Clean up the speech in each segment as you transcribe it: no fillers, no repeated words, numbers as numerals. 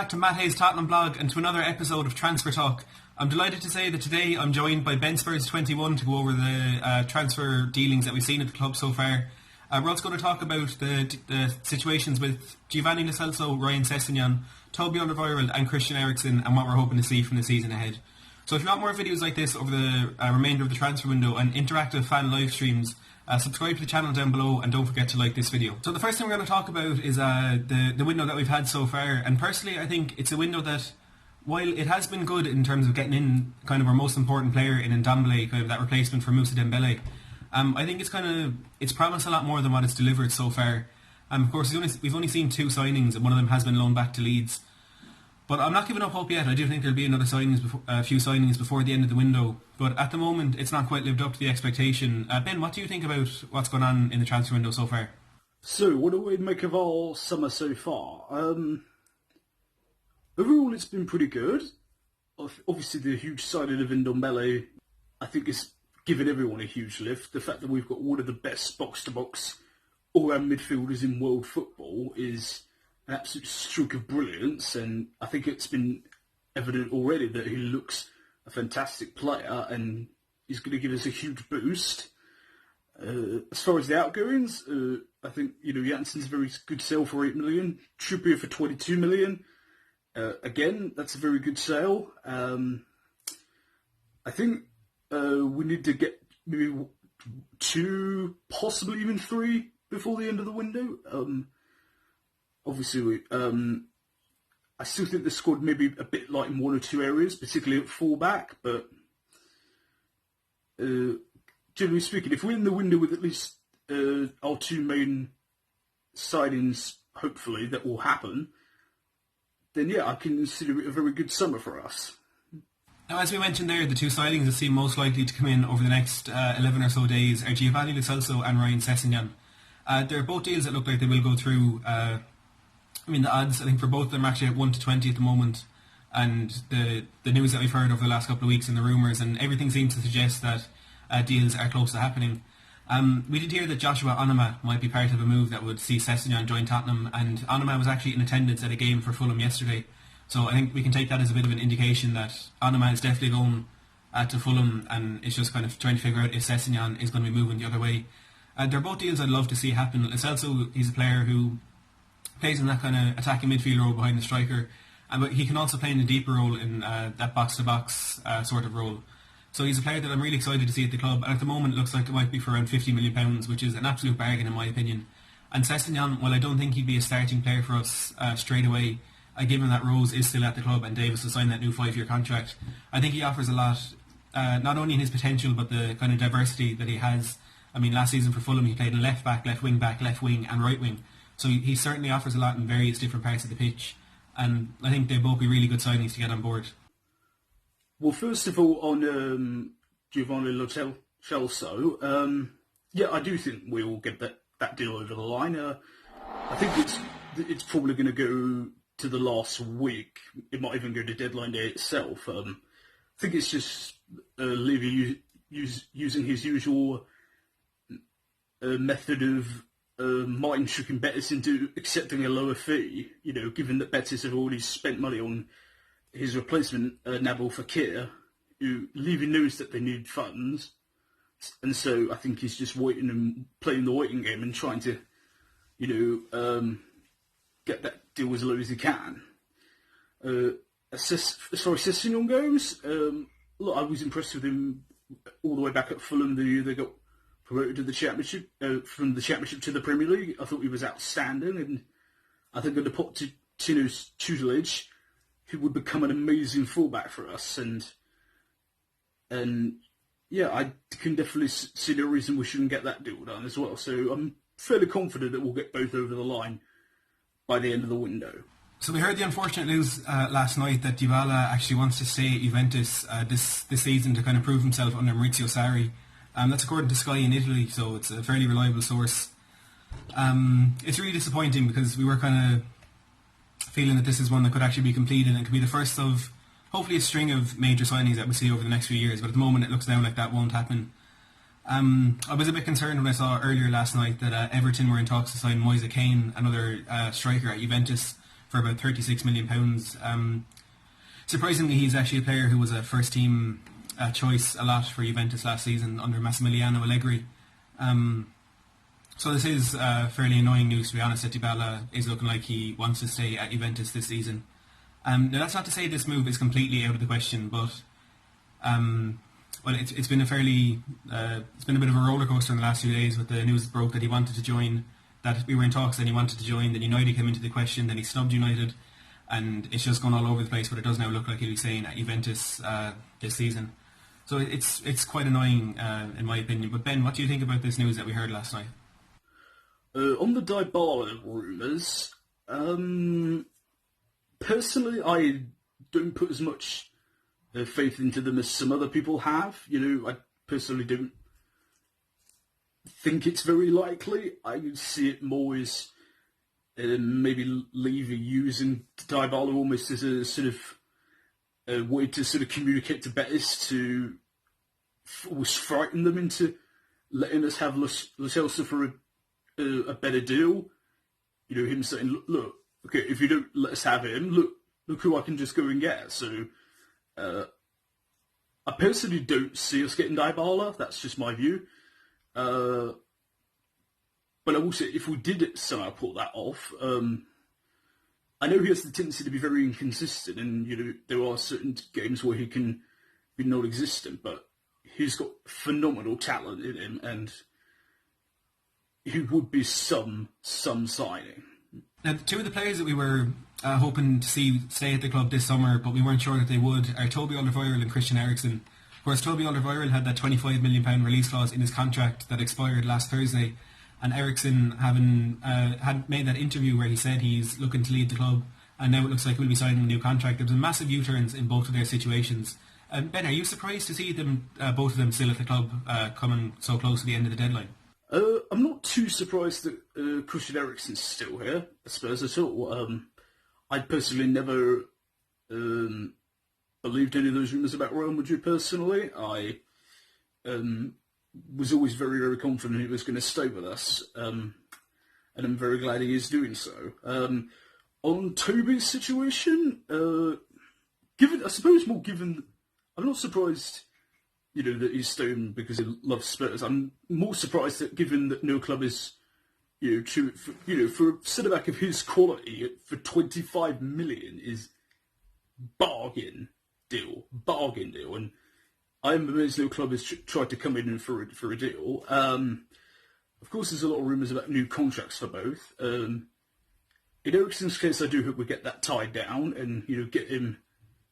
back to Matt Hayes' Tottenham blog and to another episode of Transfer Talk. I'm delighted to say that today I'm joined by Benspurs21 to go over the transfer dealings that we've seen at the club so far. We're also going to talk about the situations with Giovani Lo Celso, Ryan Sessegnon, Toby Alderweireld and Christian Eriksen and what we're hoping to see from the season ahead. So if you want more videos like this over the remainder of the transfer window and interactive fan live streams, subscribe to the channel down below and don't forget to like this video. So the first thing we're going to talk about is the window that we've had so far, and personally I think it's a window that, while it has been good in terms of getting in kind of our most important player in Ndombele, kind of that replacement for Moussa Dembele, I think it's promised a lot more than what it's delivered so far. Of course we've only seen two signings and one of them has been loaned back to Leeds. But I'm not giving up hope yet. I do think there'll be a few signings before the end of the window. But at the moment, it's not quite lived up to the expectation. Ben, what do you think about what's going on in the transfer window so far? So, what do we make of our summer so far? Overall, it's been pretty good. Obviously, the huge signing of Ndombele, I think, is giving everyone a huge lift. The fact that we've got one of the best box-to-box all-round midfielders in world football is an absolute stroke of brilliance, and I think it's been evident already that he looks a fantastic player and he's going to give us a huge boost. As far as the outgoings, I think Jansen's a very good sale for 8 million, Trippier for 22 million. Again, that's a very good sale. I think we need to get maybe 2, possibly even 3 before the end of the window. Obviously, I still think the squad may be a bit light in 1 or 2 areas, particularly at full-back, but generally speaking, if we're in the window with at least our 2 main signings, hopefully, that will happen, then yeah, I consider it a very good summer for us. Now, as we mentioned there, the 2 signings that seem most likely to come in over the next 11 or so days are Giovani Lo Celso and Ryan Sessegnon. They're both deals that look like they will go through. The odds, I think, for both of them are actually at 1 to 20 at the moment, and the news that we've heard over the last couple of weeks and the rumours and everything seems to suggest that deals are close to happening. We did hear that Joshua Onoma might be part of a move that would see Sessegnon join Tottenham, and Onoma was actually in attendance at a game for Fulham yesterday, so I think we can take that as a bit of an indication that Onoma is definitely going to Fulham, and it's just kind of trying to figure out if Sessegnon is going to be moving the other way. They're both deals I'd love to see happen. Lo Celso, he's a player who plays in that kind of attacking midfield role behind the striker, but he can also play in a deeper role in that box-to-box sort of role. So he's a player that I'm really excited to see at the club, and at the moment it looks like it might be for around £50 million, which is an absolute bargain in my opinion. And Sessegnon, well, I don't think he'd be a starting player for us straight away, given that Rose is still at the club and Davis will sign that new 5-year contract. I think he offers a lot, not only in his potential, but the kind of diversity that he has. I mean, last season for Fulham he played in left back, left wing back, left wing and right wing. So he certainly offers a lot in various different parts of the pitch, and I think they'd both be really good signings to get on board. Well, first of all, on Giovani Lo Celso, yeah, I do think we'll get that deal over the line. I think it's probably going to go to the last week. It might even go to deadline day itself. I think it's just Levy using his usual method of mind tricking Betis into accepting a lower fee, given that Betis have already spent money on his replacement, Nabil Fekir, who Levy knows that they need funds, and so I think he's just waiting and playing the waiting game and trying to, get that deal as low as he can. As far as Sessegnon goes, look, I was impressed with him all the way back at Fulham the year they got promoted to the Championship, from the Championship to the Premier League. I thought he was outstanding, and I think under Pochettino's tutelage, he would become an amazing fullback for us. And yeah, I can definitely see no reason we shouldn't get that deal done as well. So I'm fairly confident that we'll get both over the line by the end of the window. So we heard the unfortunate news last night that Dybala actually wants to stay at Juventus this season to kind of prove himself under Maurizio Sarri. That's according to Sky in Italy, so it's a fairly reliable source. It's really disappointing because we were kind of feeling that this is one that could actually be completed and could be the first of hopefully a string of major signings that we see over the next few years, but at the moment it looks now like that won't happen. I was a bit concerned when I saw earlier last night that Everton were in talks to sign Moise Kean, another striker at Juventus, for about £36 million. Surprisingly, he's actually a player who was a first-team choice a lot for Juventus last season under Massimiliano Allegri. So this is fairly annoying news, to be honest, that Dybala is looking like he wants to stay at Juventus this season. Now that's not to say this move is completely out of the question, but it's been it's been a bit of a roller coaster in the last few days with the news broke that he wanted to join, that we were in talks, then he wanted to join, then United came into the question, then he snubbed United, and it's just gone all over the place. But it does now look like he'll be staying at Juventus this season. So it's quite annoying in my opinion. But Ben, what do you think about this news that we heard last night? On the Dybala rumours, personally, I don't put as much faith into them as some other people have. I personally don't think it's very likely. I would see it more as maybe Levy using Dybala almost as a sort of way to sort of communicate to bettors to almost frighten them into letting us have Lo Celso for a better deal. Him saying, look, okay, if you don't let us have him, look who I can just go and get. So I personally don't see us getting Dybala. That's just my view. But I will say, if we did somehow pull that off, I know he has the tendency to be very inconsistent, and there are certain games where he can be non-existent, but he's got phenomenal talent in him, and he would be some signing. Now, two of the players that we were hoping to see stay at the club this summer, but we weren't sure that they would, are Toby Alderweireld and Christian Eriksen. Of course, Toby Alderweireld had that £25 million release clause in his contract that expired last Thursday, and Eriksen had made that interview where he said he's looking to leave the club, and now it looks like he'll be signing a new contract. There was massive U-turns in both of their situations. Ben, are you surprised to see them, both of them, still at the club, coming so close to the end of the deadline? I'm not too surprised that Christian Eriksen's still here at Spurs at all. I personally never believed any of those rumours about Real Madrid personally. I was always very, very confident he was going to stay with us, and I'm very glad he is doing so. On Toby's situation, I'm not surprised, that he's staying because he loves Spurs. I'm more surprised that given that no club is, for a centre-back of his quality, for 25 million is bargain deal, and I'm amazed no club has tried to come in for a deal. Of course, there's a lot of rumours about new contracts for both. In Eriksen's case, I do hope we get that tied down and get him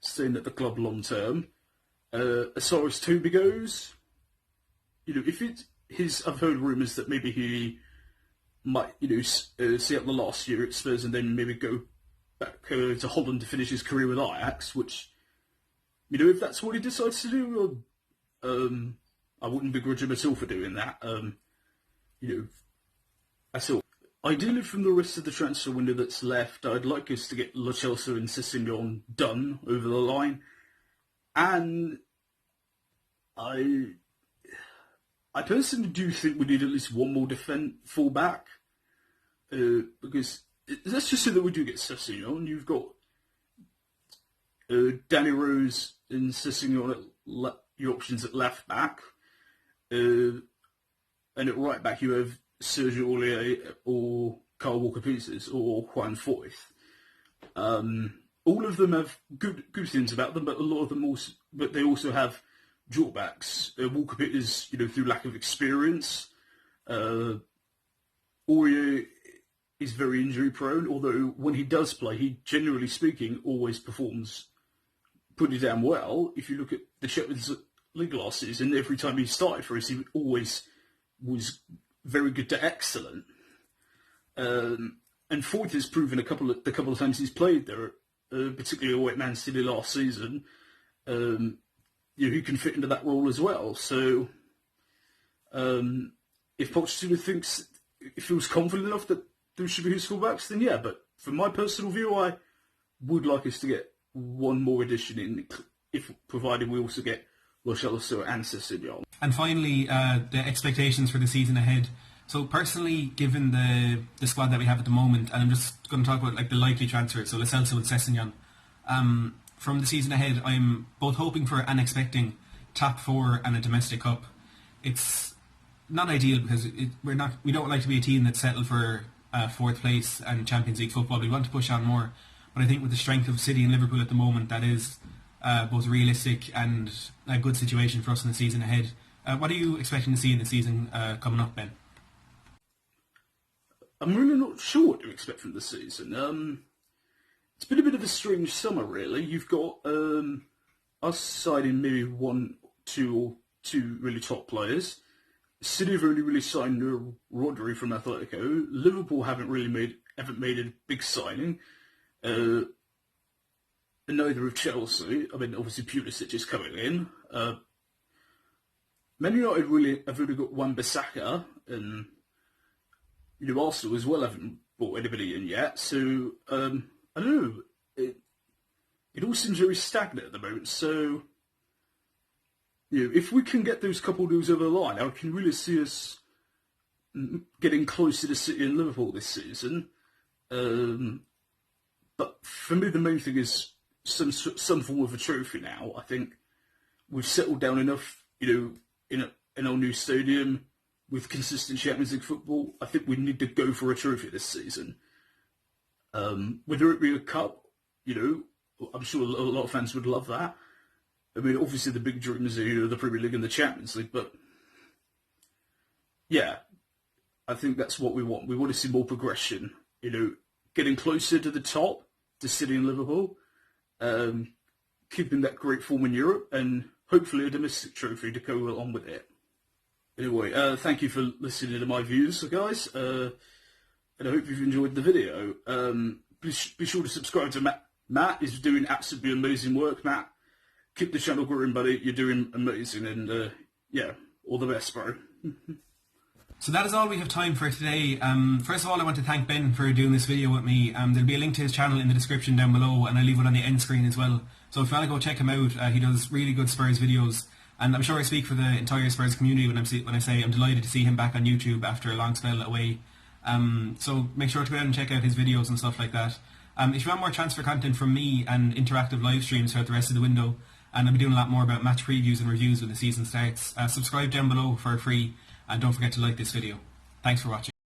staying at the club long term. As far as Toby goes, I've heard rumours that maybe he might, see out the last year at Spurs and then maybe go back to Holland to finish his career with Ajax, which, if that's what he decides to do, I wouldn't begrudge him at all for doing that. That's all. Ideally, from the rest of the transfer window that's left, I'd like us to get Lo Celso and Sessegnon done over the line. And I personally do think we need at least one more full-back, because let's just say that we do get Sessegnon. You've got Danny Rose and Sessegnon at your options at left-back, and at right-back you have Sergio Aurier or Kyle Walker-Peters or Juan Foyth. All of them have good things about them, but a lot of them they also have drawbacks. Walker-Peters, through lack of experience. Aurier is very injury prone, although when he does play, he, generally speaking, always performs pretty damn well. If you look at the Champions League last season, every time he started for us, he always was very good to excellent. And Foyth has proven the couple of times he's played there, particularly away at Man City last season, he can fit into that role as well. So, if Pochettino feels confident enough that those should be his fullbacks, then yeah. But from my personal view, I would like us to get one more addition in, provided we also get Lo Celso and Sessegnon. And finally, the expectations for the season ahead. So personally, given the squad that we have at the moment, and I'm just going to talk about like the likely transfers, so Lo Celso and Sessegnon, from the season ahead, I'm both hoping for and expecting top 4 and a domestic cup. It's not ideal because we don't like to be a team that's settled for 4th place and Champions League football. We want to push on more, but I think with the strength of City and Liverpool at the moment, that is both realistic and a good situation for us in the season ahead. What are you expecting to see in the season coming up, Ben? I'm really not sure what to expect from the season. It's been a bit of a strange summer, really. You've got us signing maybe 1, 2 or 2 really top players. City have only really signed Rodri from Atletico. Liverpool haven't made a big signing. And neither have Chelsea. I mean, obviously Pulisic is coming in. Man United have really got Wan-Bissaka, and Arsenal as well haven't brought anybody in yet. So I don't know. It all seems very stagnant at the moment. So if we can get those couple of deals over the line, I can really see us getting closer to City and Liverpool this season. But for me, the main thing is some form of a trophy now. I think we've settled down enough, in our new stadium with consistent Champions League football. I think we need to go for a trophy this season. Whether it be a cup, I'm sure a lot of fans would love that. I mean, obviously the big dreams are the Premier League and the Champions League, but yeah, I think that's what we want. We want to see more progression, getting closer to the top, to City and Liverpool, keeping that great form in Europe, and hopefully a domestic trophy to go along with it. Anyway, thank you for listening to my views, guys, and I hope you've enjoyed the video. Please be sure to subscribe to Matt. Matt is doing absolutely amazing work, Matt. Keep the channel growing, buddy. You're doing amazing, and all the best, bro. So that is all we have time for today. First of all, I want to thank Ben for doing this video with me. There'll be a link to his channel in the description down below, and I'll leave it on the end screen as well. So if you want to go check him out, he does really good Spurs videos, and I'm sure I speak for the entire Spurs community when I say I'm delighted to see him back on YouTube after a long spell away. So make sure to go out and check out his videos and stuff like that. If you want more transfer content from me and interactive live streams throughout the rest of the window, and I'll be doing a lot more about match previews and reviews when the season starts, subscribe down below for free, and don't forget to like this video. Thanks for watching.